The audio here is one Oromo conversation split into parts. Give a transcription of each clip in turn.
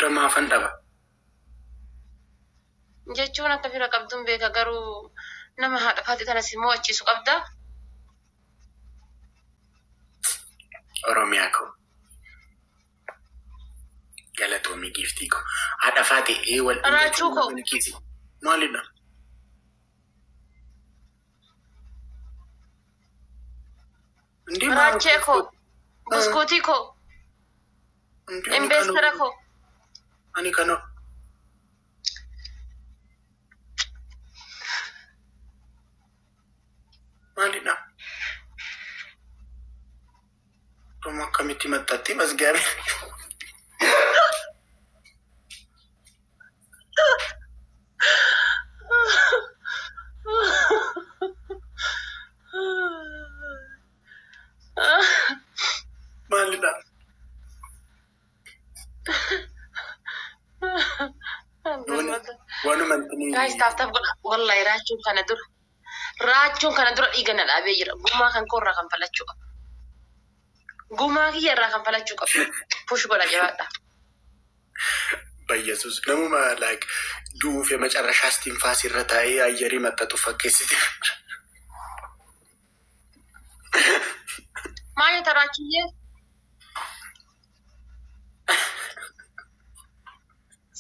fira maafan dhaba. jechuun akka fira qabduun beeka garuu nama haadha faati tanas immoo achiisu qabda. Oromiyaa koo galatoomii giiftii koo haadha faati wal Raachuu koo maalidha? raachee koo buskuutii koo investora koo ani kano maalidha? Tuma akkamitti maxxatti masgaabe? Maalidha? Waanuma guys taaftaaf godha wallahi raachuun kana dura dhiiga na dhaabee jira. Gumaa kan korraa kan falachuu qaba. Gumaa kiyya irraa kan falachuu qaba. Push godha jabaadha. በኢየሱስ ለሙማ ላይክ ዱፍ የመጨረሻ እስቲንፋስ ይረታዬ አየሪ መጠጡ ፈከሲት ማየ ተራችዬ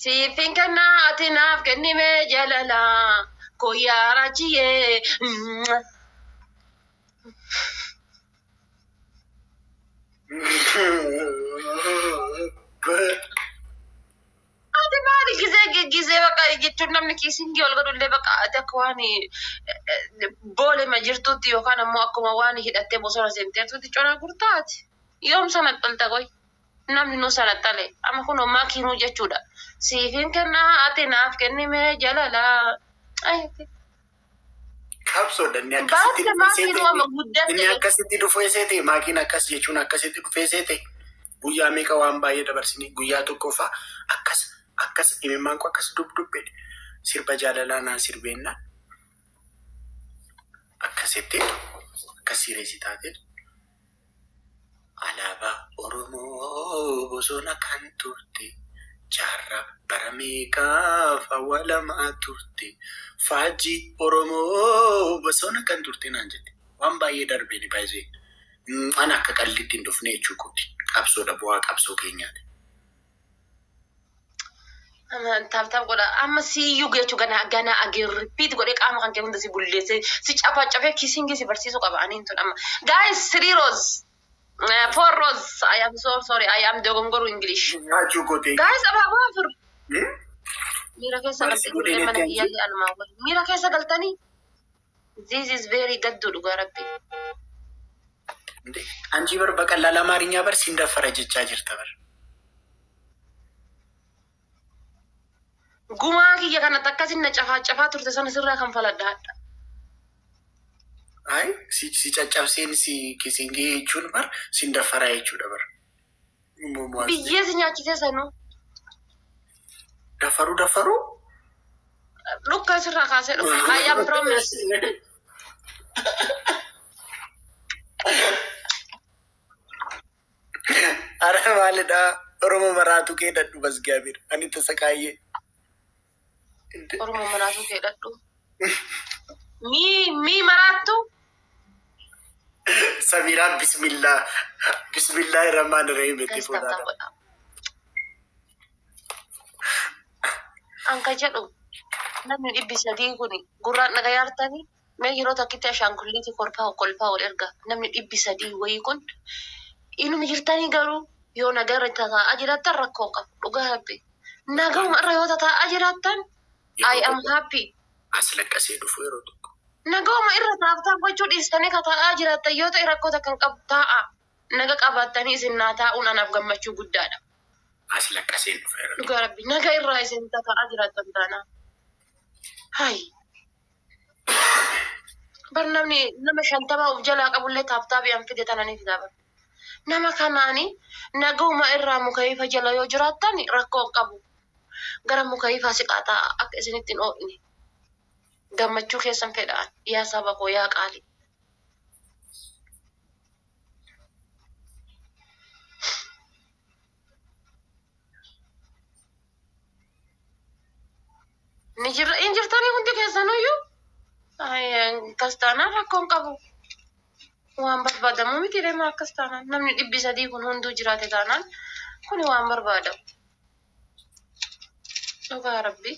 ሲፊን ከና አቲናፍ ከኒሜ ጀለላ ኮያራችዬ ጊዜ በቃ jechuun namni kiisingii ol godhullee bakka akka waan boole ma jirtutti yookaan ammoo akkuma waan hidhattee bosona seenteertutti conaa gurtaati. Yoom sana xalta qoy namni nu sana xale amma kun hommaa kiinuu jechuudha. Siifin kennaa ati naaf kennime jalala. Qabsoodha inni akkasitti dhufee seete maakiin akkas jechuun akkasitti dhufee seete guyyaa meeqa waan baay'ee dabarsini guyyaa tokkoffaa akkas imimmaan koo akkas dubdubbe sirba jaalalaa naa sirbeenna akkasitti akkas sireesi taate alaabaa Oromoo bosona kan turte jaarraa bara meeqaaf awwaalamaa turte faajii Oromoo bosona kan turte naan jette waan baay'ee darbee ni baay'ee ana akka qallitti hin dhufne jechuu kooti qabsoodha bu'aa qabsoo keenyaati. Taaf godha amma siyyuu geechuu gana ageen repeat godhee qaama kan kee hunda si bulleesse si cafee kiisingii si barsiisuu qaba aniin tun amma guys 3 rows 4 rows I am so sorry I am dogongoru English guys abaaboo afur miira keessa galtanii mana kiyyaallee anumaa godhu miira keessa galtanii this is very gaddu dhugaa rabbi አንቺ በር በቀላል አማርኛ በር ሲንደፈረ ጀቻ ጅርተ በር gumaa kiyya kanatti akkasin na cafaa turte sana sirraa kan faladhaadha. Ay si caccabseen si kisingee jechuun bar sindafaraa jechuudha bar. Biyyee si nyaachisee sanuu. Dafaruu? Lukkaa sirraa kaasee dhufa. I am promise. Ara maalidha Oromoo maraatu kee dadhu basgaabir ani tasaqaayyee. Oromoo maraatu kee dadhu. Mi maraattu. Samira Bismillahirrahmanirrahim itti fuudhaa. Anka jedhu namni 300 kuni gurraan dhagaa yaartanii mee yeroo tokkitti ashaangulliitii kolfaa ol erga namni 300 wayii kun inuma jirtanii garuu yoo nagarra taa'aa jiraattan rakkoo qabu dhugaa rabbi nagahuma irra yoo taa'aa jiraattan I am happy. Aslaqqasee dhufu yeroo tokko. Nagahuma irra taa'aa gochuu dhiistanii ka taa'aa jiraattan yoo ta'e rakkoo takkan qabu taa'a naga qabaattanii isin naa taa'uun anaaf gammachuu guddaadha. Aslaqqasee dhufu yeroo tokko. Dhugaa rabbi naga irraa isin taa'aa jiraattan taanaa. Hai. Bar namni nama 50 of jalaa qabullee taabtaabii an fide tananii fidaa bar. Nama kanaani nagahuma irraa mukayifa jala yoo jiraattan rakkoo qabu. Gara mukayifa siqaataa akka isinitti hin oo'ine. Gammachuu keessan fedhaan yaa saba koo yaa qaali. injirtanii hundi keessanuyyu kastaanaan rakkoon qabu. Waan barbaadamu miti deema akkas taanaan namni 300 kun hunduu jiraate taanaan kuni waan barbaadamu. Dhugaa Rabbi.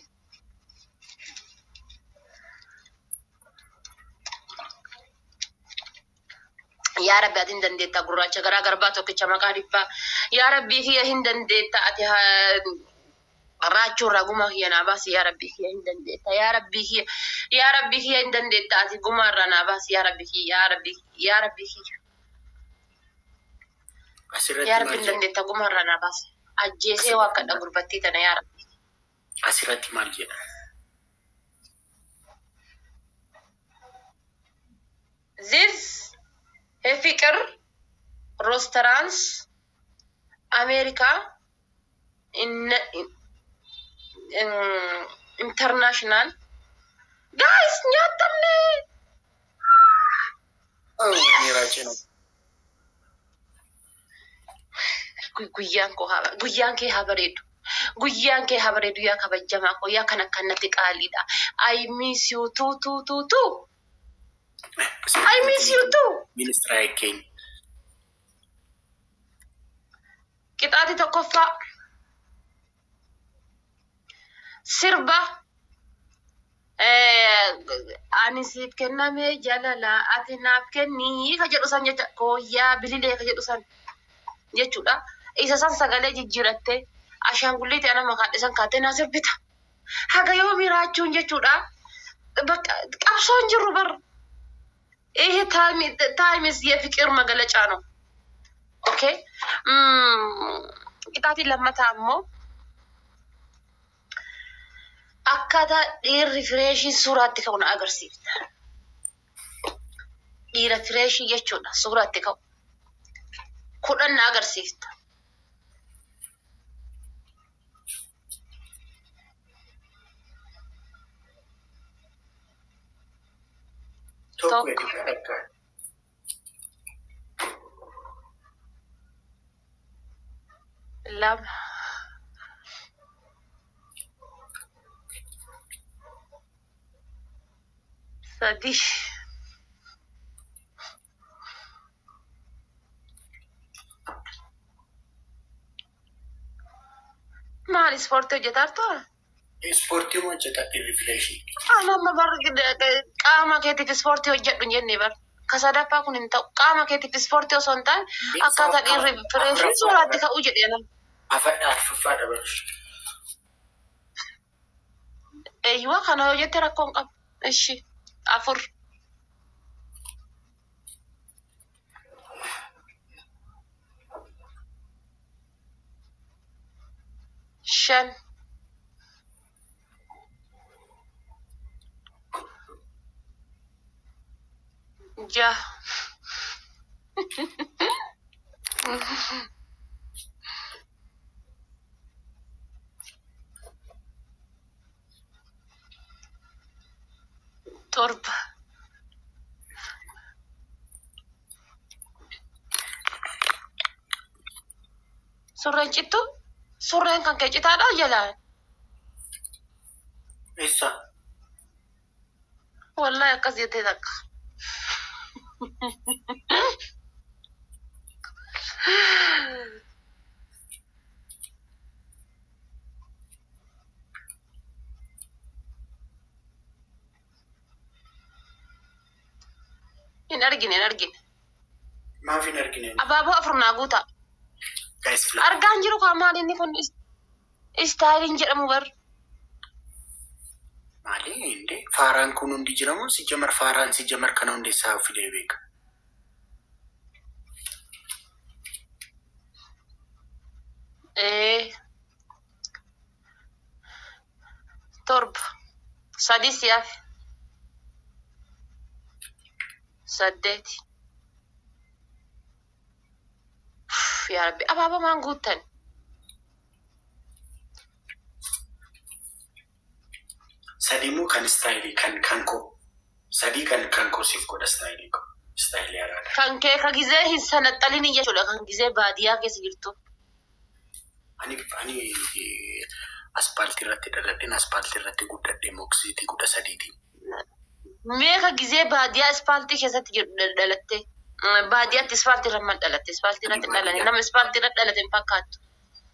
Yaa Rabbi ati hin dandeetta gurraacha garaa garbaa tokkicha maqaa dhibbaa. Yaa Rabbi kiyya hin dandeetta ati raachuu irraa guma kiyya naa baasi. Yaa Rabbi kiyya hin dandeetta. Yaa Rabbi kiyya hin dandeetta ati guma irraa naa baasi. Yaa Rabbi kiyya. Yaa Rabbi kiyya. Yaa Rabbi hin dandeetta guma irraa naa baasi. Ajjeesee waa kadha gurbattii tana yaa Rabbi. Asirratti maal jedha? This የፍቅር ሬስቶራንት አሜሪካ ኢንተርናሽናል ጋይስ ኛተምኔ ኔራቼ ነው ጉያን ከ ሀበሬዱ ያ ከበጀማ ኮ ያ ከነከነት ቃሊዳ አይ ሚስ ዩ ቱ I miss you too. Minister Aiken. Qixaati tokkoffaa sirba ani siif kenname jalala ati naaf kennii ka jedhu san jecha kooyyaa bililee ka jedhu san jechuudha. Isa san sagalee jijjiirattee ashaangulliitii ana maqaan isan kaatee naa sirbita. Haga yoo miraachuun jechuudha. Qabsoon jirru bar. ይሄ ታይምስ የፍቅር መገለጫ ነው። ኦኬ ቅጣቲ ለመታሞ አካታ ሪፍሬሽ ሱራት ከሆነ አገርሲት ሪፍሬሽ የቹና ሱራት ከሆነ ኩደና አገርሲት love Sadish maal ispoortii hojjetartu ispoortii hojjetate rifleeshii anamma bar qaama keetiif ispoortii hojjedhu jenne bar kasadaffaa kun hin ta'u qaama keetiif ispoortii osoo hin taane akkaataa dhiirri fireeshii suuraatti ka'uu jedhee nama afadha arfaffaadha barus eeyyuwa kana hojjette rakkoon qabu ishi afur shan ja torba surreen cittu surreen kan kee citaadha jalaan isa wallahi akkas jettee takka hin argine maaf hin argine abaaboo afurnaa guuta guys argaan jiru kaa maal inni kun istaayiliin jedhamu bar maali inde faaraan kun hundi jiramu ሲጀመር faaraan ሲጀመር kana hundeessaa fidee beeka torba sadii siyaaf saddeeti yaa rabbi abaaba maan guuttan sadimu kan istaayilii kan ko sadii kan ko siif godha istaayilii ko istaayilii araada kan kee ka gizee hin sanaxalin jechuudha kan gizee baadiyyaa keessa jirtu ani Aspaaltii irratti dhaladheen aspaaltii irratti guddadhee moksiitii 13. Meeqa gisee baadiyyaa ispaaltii keessatti dhalatte? Baadiyyaatti ispaaltii irra dhalatte. Ispaaltii irratti dhalate. Nama ispaaltii irra dhalate hin fakkaatu.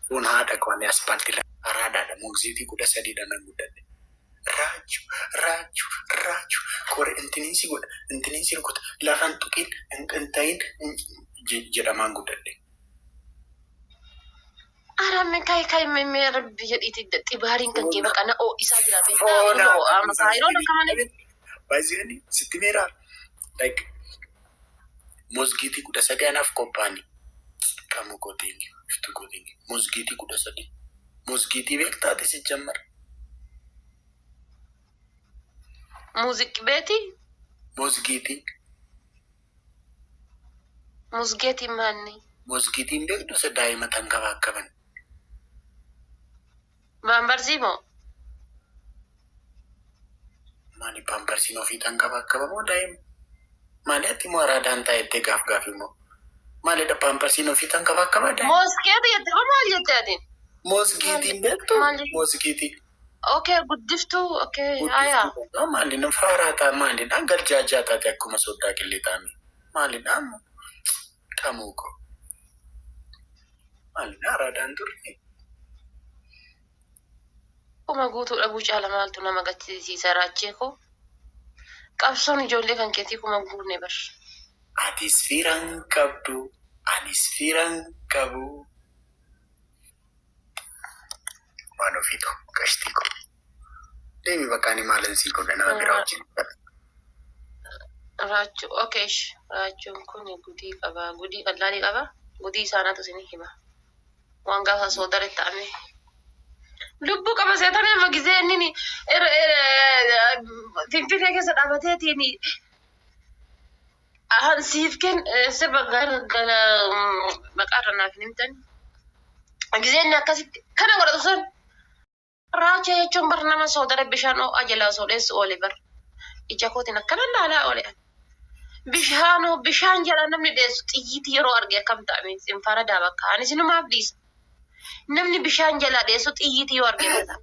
Kun haadha qabanee aspaaltii irra araadaadha. Moksiitii 13 nan guddadhe. Raachuu. Kore intiniinsi godha. Intiniinsi rukuta. Lafaan tuqiin hin ta'in jedhamaan guddadhe. Arame kai me rabbi jedhiti xibaariin kan kee baqa na'oo isaa jira beektaa. Foona. Yeroo lakkamanii. Baay'een sitti meeraa. Like mosgiitii 13 qophaa'ani. Qaama gootiin iftu gootiin. Mosgiitii 13. Mosgiitii beektaati si jammar. Muuziqii beeti? Mosgiitii. Musgeetiin maanni? Mosgiitiin beektu isa daa'ima tan qaban. Baambarsii moo? Maali paamparsiin ofii tan qabamoo daa'ima? Maali ati moo araadaan taa'ettee gaaf immoo? Maalidha paamparsiin ofii tan qaba daa'ima? Mosgeetii jettee maal jettee ati? Mosgiitiin beektu? Mosgiitii. Okay, guddiftuu. Okay, haya. Maali nan faaraa ta'a maalidha? Galjaajaa taate akkuma soddaa qillee taa'ame. Maalidha ammoo? Qamuuko. Maalidha araadaan turre? Kuma guutuu dhabuu caala maaltu nama gaddisiisa raachee koo? Qabsoon ijoollee kan keetii kuma guurne bar. Atis firan qabdu, anis firan qabu. Waan ofiitu qashtii ko. Deemi bakkaani maalansii godha nama biraa wajjin. Raachuu, okay. Raachuun kun gudii qaba. Gudii qal'aadii qaba. Gudii isaanaatu isin hima. Waan gaafa soodare ta'ame. Lubbuu qaba seetanii amma gisee inni Finfinnee keessa dhaabateetiin hansiif sirba gara maqaa irra naaf himtan. Gisee inni akkasitti kana godhatu sun raachee jechuun bar nama soodare bishaan ho'aa jalaa soodheessu oole bar. Ija kootiin akkana laalaa oole. Bishaan jala namni dheessu xiyyiitii yeroo arge akkam ta'ame sin faradaa bakka. Anis numaaf dhiisa. Namni bishaan jala dheessu xiyyiitii yoo arge ta'a.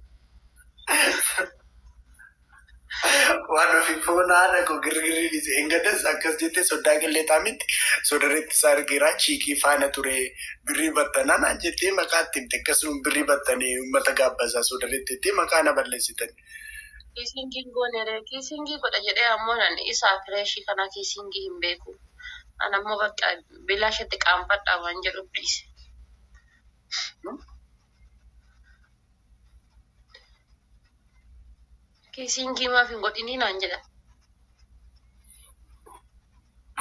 Waan ofii foonaa dhaqu girgirri dhiise. Engadas akkas jettee soddaa qillee taa'amitti sodareetti isaa argeeraa chiikii faana ture birrii battanaa naan jettee maqaa itti himte akkasuma birrii battanii uummata gaabbasaa sodareetti jettee maqaa na balleessitan. Kiisingii goonere kiisingii godha jedhee ammoo nan isaa fireeshii kana kiisingii hin beeku. An ammoo bakka bilaashatti qaanfadhaa waan jedhu dhiise. Kiisingii maaf hin godhinii naan jedha.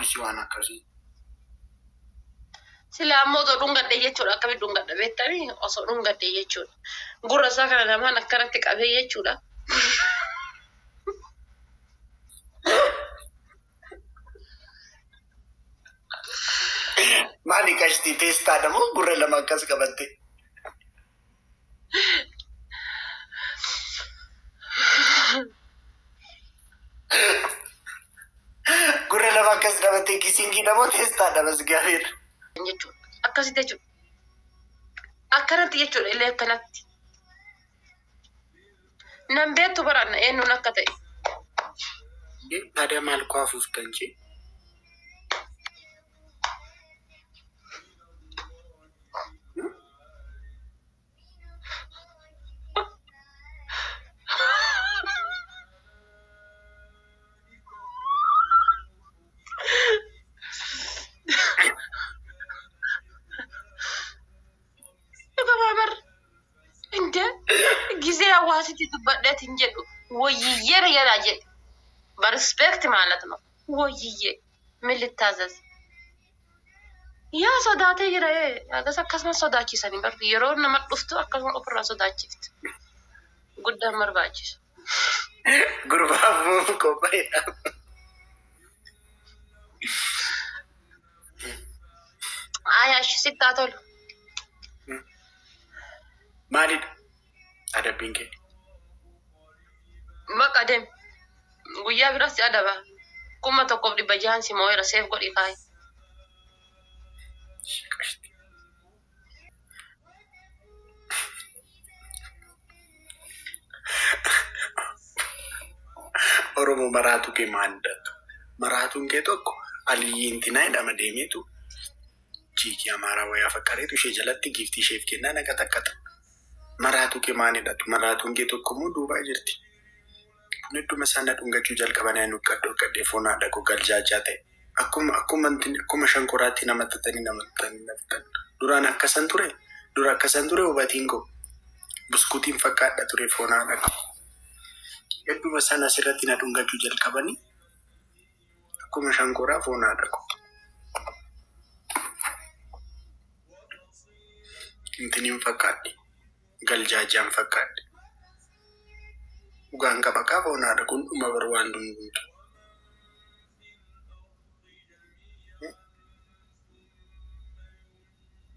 Ishii waan akkasii. Sila ammoo osoo dhungadhee jechuudha akkamitti dhungadha beektanii osoo dhungadhee jechuudha. Gurra isaa kana namaan akkanatti qabee jechuudha. Maali qashtii teestaadha moo gurra lama akkas qabatte? Gurra lama akkas qabatte kiisingii moo teestaadha bas gaafeedha. Jechuudha. Akkasitti jechuudha. Akkanatti jechuudha illee akkanatti. Nan beektu baranna eenyuun akka ta'e. Ada maal kwaafuuf tanjee? Gisee hawaasitti dubbadheetiin jedhu wayyiyyee yalaa jedhe. Barispeekti ማለት ነው ወይዬ ምን ልታዘዝ ያ sodaatee jira agas akkasuma sodaachisanii bar yeroo nama dhuftu akkasuma ofirraa sodaachifti guddaan barbaachisu. Gurbaaf qophaa'edha. Ayaash sittaa tolu. Maalidha? Adabbiin kee. Baqa deem. Guyyaa biraas si adaba. 1,600 si moo'eera seef godhi kaayi. Oromoo maraatu kee maandatu. Maraatuun kee tokko aliyyiintinaa hidhama deemeetu chiikii amaaraa wayaa fakkareetu ishee jalatti giiftii isheef kennaa naqa takkata. Maraatu kee maan hidhatu. Maraatuun kee tokko immoo duubaa jirti. Nedduma sana dhungachuu jalqabanaa nu qaddee foonaa dhaqu galjaajaa ta'e. Akkuma shankoraatti namattatanii naftan. Duraan akkasan ture. Dura akkasan ture hubatiin koo. Buskuutiin fakkaadha ture foonaa dhaqu. Nedduma sana asirratti na dhungachuu jalqabanii akkuma shankoraa foonaa dhaqu. Intiniin fakkaadhi. Galjaajaan fakkaadhi. Dhugaan qaba qaba onaa dhaquun dhuma barwaan dunguutu.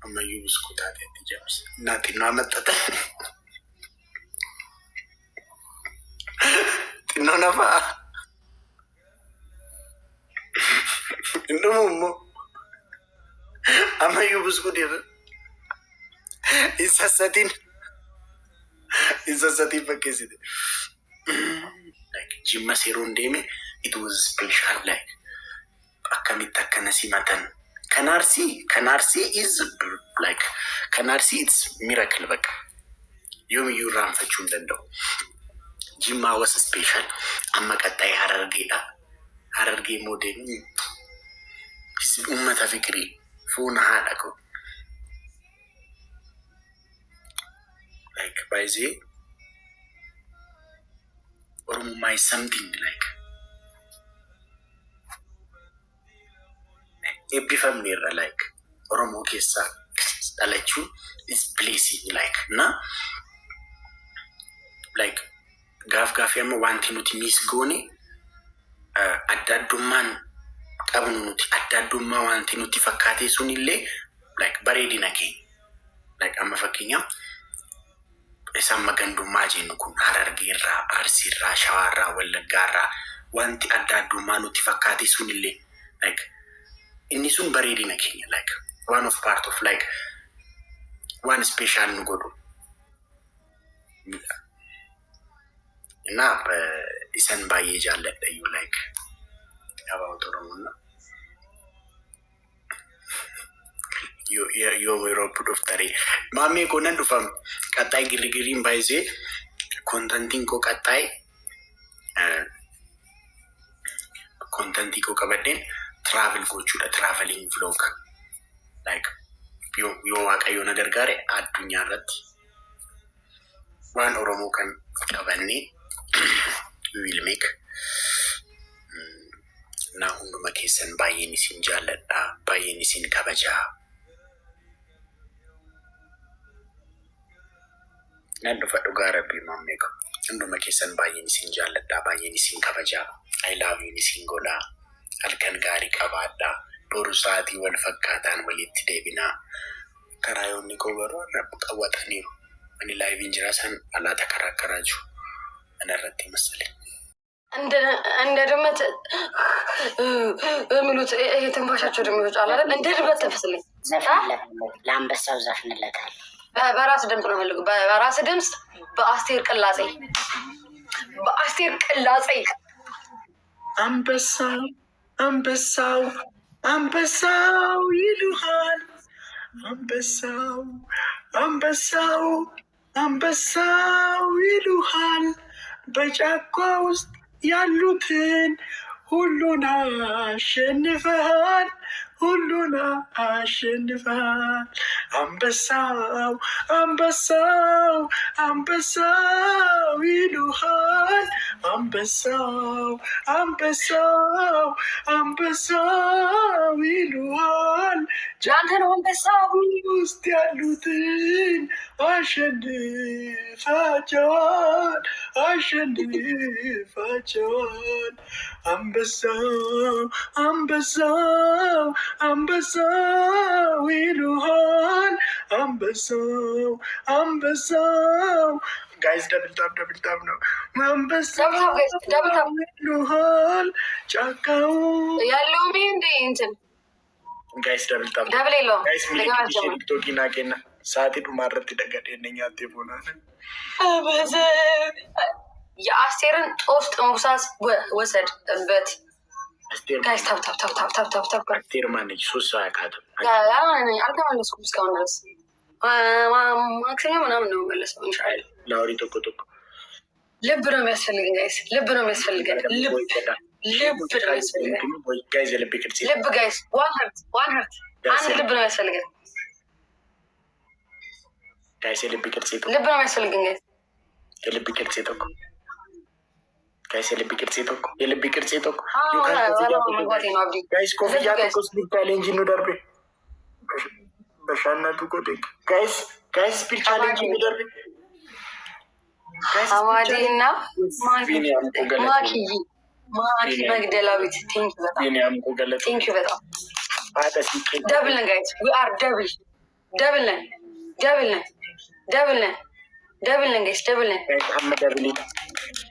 Ammayyuu buskuutaa ta'etti jabse. Xinnoo maxxata. Xinnoo nafaa. Indhumu immoo. Ammayyuu buskuutii. Insassatiin fakkeessite. Like Jimma seeroon deeme it was special like akkamitti akkana simatan. Kanarsii is like Kanarsii it's miracle baqa. Yoomiyyuu irraanfachuu hin danda'u. Jimma was special. Amma qaxxaa'ee Harargeedha. Harargee immoo deemi. Uummata fikirii fuuna haadha koo. Like by the Oromummaa is something like eebbifamneerra like Oromoo keessaa dhalachuun is blessing like na like gaafii amma wanti nuti miis goone adda addummaan qabnu nuti adda addummaa wanti nuti fakkaatee sunillee like bareedina keenya like amma fakkeenyaaf isaan magandummaa jennu kun Harargeerraa, Arsiirraa, Shawaarraa, Wallaggaarraa wanti adda addummaa nuti fakkaate sunillee like inni sun bareedina keenya like one of part of like one special nu godhu. Inaaf isan baay'ee jaalladha you like about Oromoo. Yoo Euroopu dhuftare. Maamee koo nan dhufam. Qaxxaay girigiriin baay'isee kontantiin koo qaxxaay kontantii koo qabadheen travel gochuudha. Traveling vlog. Like yoo waaqayyo na gargaare addunyaa irratti waan Oromoo kan qabannee will make. Naa hunduma keessan baay'een isin jaalladha. Baay'een isin kabajaa. Nan dhufa dhugaa rabbii maamee ko. Hunduma keessan baay'een isin jaalladha. Baay'een isin kabajaa. I love you isin godhaa. Halkan gaarii qabaadhaa. Boru sa'aatii wal fakkaataan walitti deebinaa. Karaayonni koo garuu qawwataniiru. Ani laayiviin jira san alaata karaa jiru. Anarratti masalee. እንደ ድመት የሚሉት ይሄ ትንፋሻቸው ደግሞ ይወጣል። እንደ ድመት ተፈስልኝ ለአንበሳው ዘፍንለታል። በራስ ድምፅ ነው ፈልጉ። በራስ ድምፅ በአስቴር ቅላጼ አንበሳው ይሉሃል። አንበሳው ይሉሃል። በጫካ ውስጥ ያሉትን ሁሉን አሸንፈሃል። አንበሳው ይሉሃል። አንበሳው ይሉሃል። ጃንተ ነው አንበሳው ውስጥ ያሉትን አሸንፋቸዋል። አንበሳው ይሉሃል። አንበሳው ጋይስ ደብል ታብ ነው። አንበሳው ይሉሃል። ጫካው ያለው እንዴ እንትን ጋይስ ደብል ታብ ጋይስ ቲክቶክ ናቄና ሳቲ ዱማረት ደገደ ነኛት ይቦናል የአስቴርን ጦስ ጥንቡሳስ ወሰድበት። ጋይስ ታብ አስቴር ማነች? ሶስት ሰው አያውቃትም። አልተመለስኩም እስካሁን ድረስ ማክሰኞ ምናምን ነው መለሰው። ኢንሻአላህ ላውሪ ቶኮ ልብ ነው የሚያስፈልገን ጋይስ፣ ልብ ነው የሚያስፈልገን። ልብ ነው የሚያስፈልገን ጋይስ። የልብ ቅርጽ ልብ ጋይስ፣ ዋን ሀርት አንድ ልብ ነው የሚያስፈልገን ጋይስ። የልብ ቅርጽ ልብ ነው የሚያስፈልገን ጋይስ። የልብ ቅርጽ ቶኮ ጋይስ። የልብ ቅርጽ ቶኮ የልብ ቅርጽ ቶኮ ጋይስ። ኮፍያ ቶኮ ስፒሪቹዋል ቻሌንጅ ነው ደርቤ በሻናቱ ኮቴ ጋይስ ስፒሪቹዋል ቻሌንጅ ነው ደርቤ አማዲ እና ማኪ መግደላዊት ቴንክ በጣም ደብል ነን ጋይስ። ዊ አር ደብል ነን ጋይስ። ደብል ነን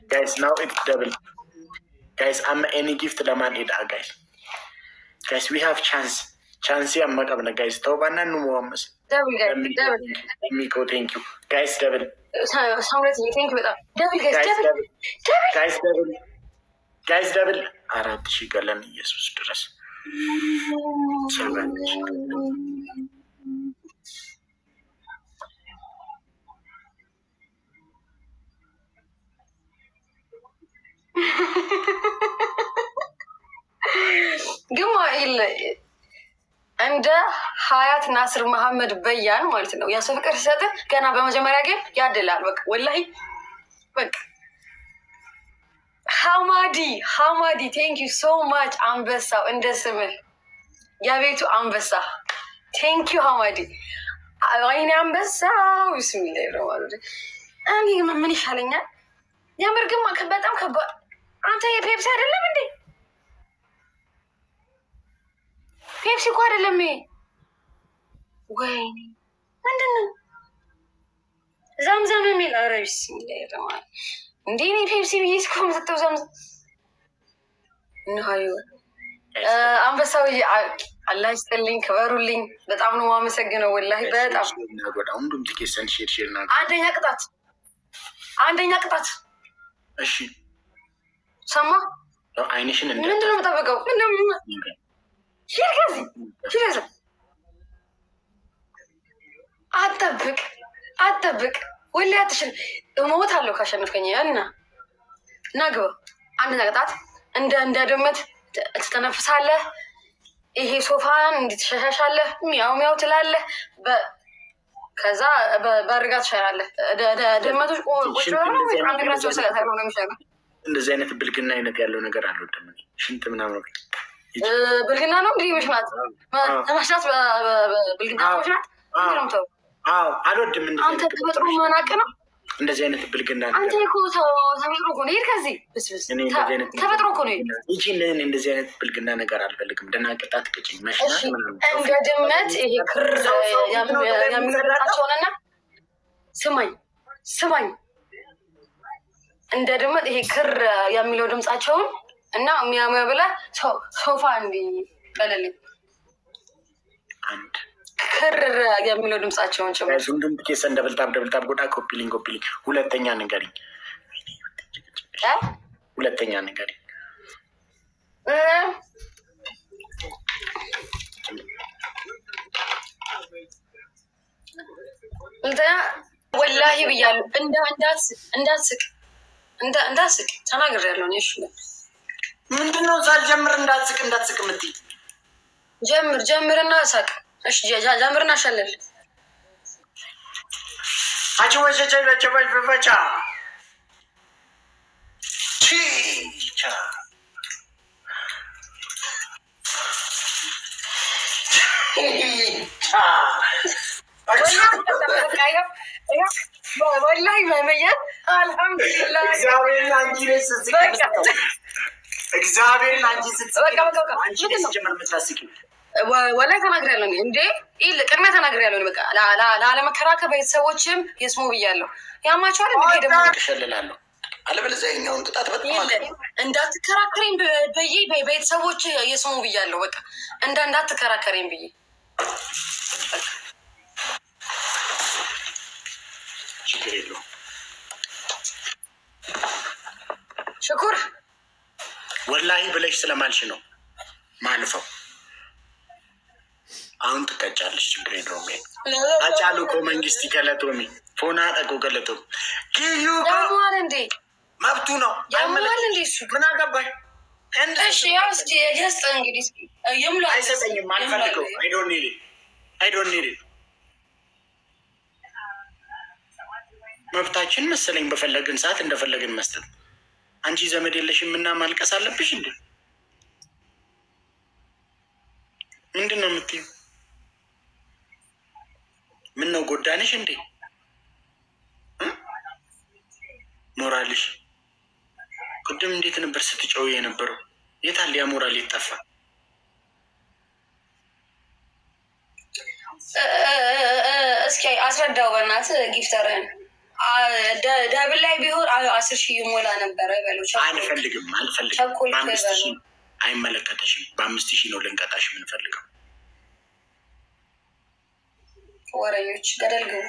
guys. Now it's double guys. I'm any gift ለማን ሄዳ guys we have chance amma qabna guys. tawbana nu muammas double Miko thank you guys. double ሳምረት thank you በጣም double guys double 4000 ገለን ኢየሱስ ድረስ ሰባች ግማ ኢል እንደ ሀያት ናስር መሐመድ በያን ማለት ነው። ያ ሰው ፍቅር ሲሰጥ ገና በመጀመሪያ ግን ያድላል። በቃ ወላሂ በቃ ሐማዲ ቴንክ ዩ ሶ ማች። አንበሳው እንደ ስምህ የቤቱ አንበሳ ቴንክ ዩ ሐማዲ። አይኔ አንበሳው ቢስሚላህ ማለት እኔ ምን ይሻለኛል? የምር ግን በጣም ከባድ። አንተ የፔፕሲ አይደለም እንዴ? ፔፕሲ እኮ አይደለም። ወይኔ ምንድን ነው ዘምዘም የሚል? ኧረ ቢስሚላህ ይረማል እንዴ! እኔ ፔፕሲ ብዬ እስኮ የምሰጠው ዘምዘም ነው። አንበሳው አላህ ይስጥልኝ፣ ክበሩልኝ። በጣም ነው የማመሰግነው ወላሂ በጣም። አንደኛ ቅጣት እሺ ሰማ አይንሽን እንደ ምንድን ነው የምጠብቀው? ከዚህ አጠብቅ ወላሂ አትሽል። እሞታለሁ ካሸነፍከኝ እና ግባ። አንደኛ ቅጣት እንደ ድመት ትተነፍሳለህ። ይሄ ሶፋን እንድትሸሻሻለህ፣ ሚያው ትላለህ። ከዛ በርጋ ትሸራለህ። ድመቶች ቁጭ ብለው አንድ እግራቸው ስለታለው ነው የሚሸሩ። እንደዚህ አይነት ብልግና አይነት ያለው ነገር አልወድም። ሽንት ምናምን ብልግና ነው እንግዲህ መሽናት ብልግና ነው መሽናት። አልወድም። አንተ ተፈጥሮ መናቅ ነው እንደዚህ አይነት ብልግና አንተ እኮ ተፈጥሮ እኮ ነው። ከዚህ ተፈጥሮ እኮ ነው። እንደዚህ አይነት ብልግና ነገር አልፈልግም። ደህና ቅጣት ቅጭኝ መሽናት ምናምን እንደ ድመት ይሄ ክር የሚመጣቸውንና ስማኝ እንደ ድመት ይሄ ክር የሚለው ድምጻቸውን እና የሚያምር ብለህ ሶፋ እንዲበለልኝ አንድ ክር የሚለው ድምጻቸውን ጭምር ሁንዱም ኬሰ እንደበልጣብ ጎዳ ኮፒሊንግ ሁለተኛ ንገሪኝ። ወላሂ ብያለሁ። እንዳትስቅ ተናግሬያለሁ። እሺ ምንድን ነው ሳልጀምር እንዳትስቅ የምትይ? ጀምርና ሳቅ። እሺ ጀምርና ሸለል በቻ ወላሂ መመየት አልሐምዱሊላህ እግዚአብሔርን አንቺ ወላሂ ተናግሬያለሁ። እንዴ ቅድሚያ ተናግሬያለሁ። በቃ ላለመከራከር ቤተሰቦችም የስሙ ብያለሁ። ያማቸዋል እንዴ ደግሞ እሸልላለሁ። አለበለዚያ የእኛውን ቅጣት በጣም እንዳትከራከረኝ ብዬ ቤተሰቦች የስሙ ብያለሁ። በቃ እንዳትከራከረኝ ብዬ ችግር የለውም። ሽኩር ወላሂ ብለሽ ስለማልሽ ነው ማልፈው። አሁን ትቀጫለሽ፣ ችግር የለውም። አጫሉ እኮ መንግስት ገለጦሚ ፎና ጠቆ ገለጦ ግዩ ያሟል እንዴ መብቱ ነው። ያሟል እንዴ እሱ ምን አገባኝ? እሺ ያው እስኪ ገስጥ እንግዲህ ይምሉ አይሰጠኝም፣ አልፈልገው። አይዶን ኒድ መብታችን መሰለኝ በፈለግን ሰዓት እንደፈለግን መስጠት። አንቺ ዘመድ የለሽም እና ማልቀስ አለብሽ እንዴ? ምንድን ነው የምትይው? ምን ነው ጎዳንሽ እንዴ? ሞራልሽ ቅድም እንዴት ነበር ስትጨው የነበረው? የታል ያ ሞራል የጠፋ? እስኪ አስረዳው በእናትህ ጊፍተርህን። ደብል ላይ ቢሆን 10,000 ይሞላ ነበረ በለው። አልፈልግም በ5,000 አይመለከተሽም። በ5,000 ነው ልንቀጣሽ የምንፈልገው። ወረኞች ገደል ግቡ።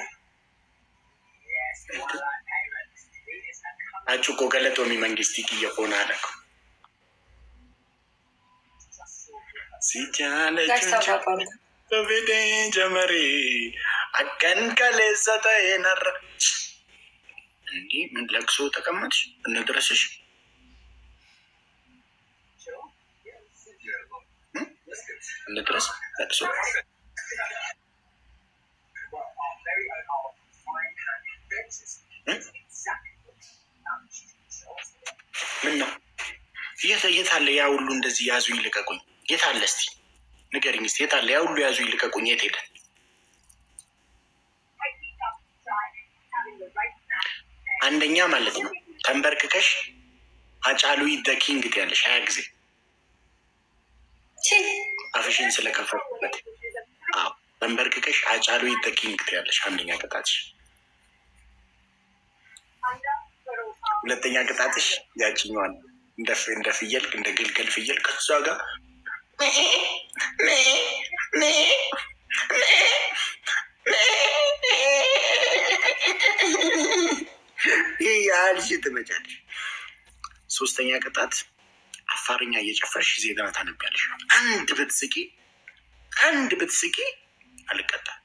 አጩቆ ገለጦሚ መንግስት እየሆነ አለኩ ሲቻለበቤዴ ጀመሪ አቀን ከሌሰተ ነረ እንዲህ ምን ለቅሶ ተቀመጥሽ? እንድረስሽ እንድረስ ለቅሶ ምን ነው? የት አለ ያ ሁሉ? እንደዚህ ያዙ ይልቀቁኝ። የት አለ? እስቲ ንገሪኝ። እስቲ የት አለ ያ ሁሉ? ያዙ ይልቀቁኝ። የት ሄደ? አንደኛ ማለት ነው ተንበርክከሽ አጫሉ ደ ኪንግ ትያለሽ 20 ጊዜ አፍሽን ስለከፈቱበት። አዎ ተንበርክከሽ አጫሉ ደ ኪንግ ትያለሽ። አንደኛ ቅጣትሽ። ሁለተኛ ቅጣትሽ ያችኛዋን እንደ ፍየል እንደ ግልገል ፍየል ከሷ ጋር ይህ ያህል ትመጫለሽ። ሶስተኛ ቅጣት አፋርኛ እየጨፈርሽ ዜና ታነቢያለሽ። አንድ ብትስቂ አልቀጣም።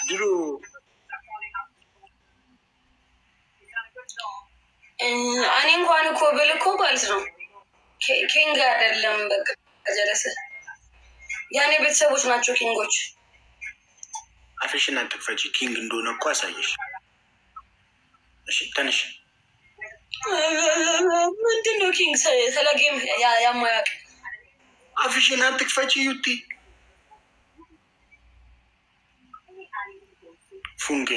ድሮ እኔ እንኳን እኮ ብል እኮ ማለት ነው ኪንግ አይደለም። በቃ ጀለሰ ያኔ ቤተሰቦች ናቸው ኪንጎች። አፍሽን አትክፈቺ። ኪንግ እንደሆነ እኮ አሳየሽ። እሺ ተነሽ። ምንድን ነው ኪንግ? ተለጌም ያማያቅ አፍሽን አትክፈቺ። ዩቲ ፉንጌ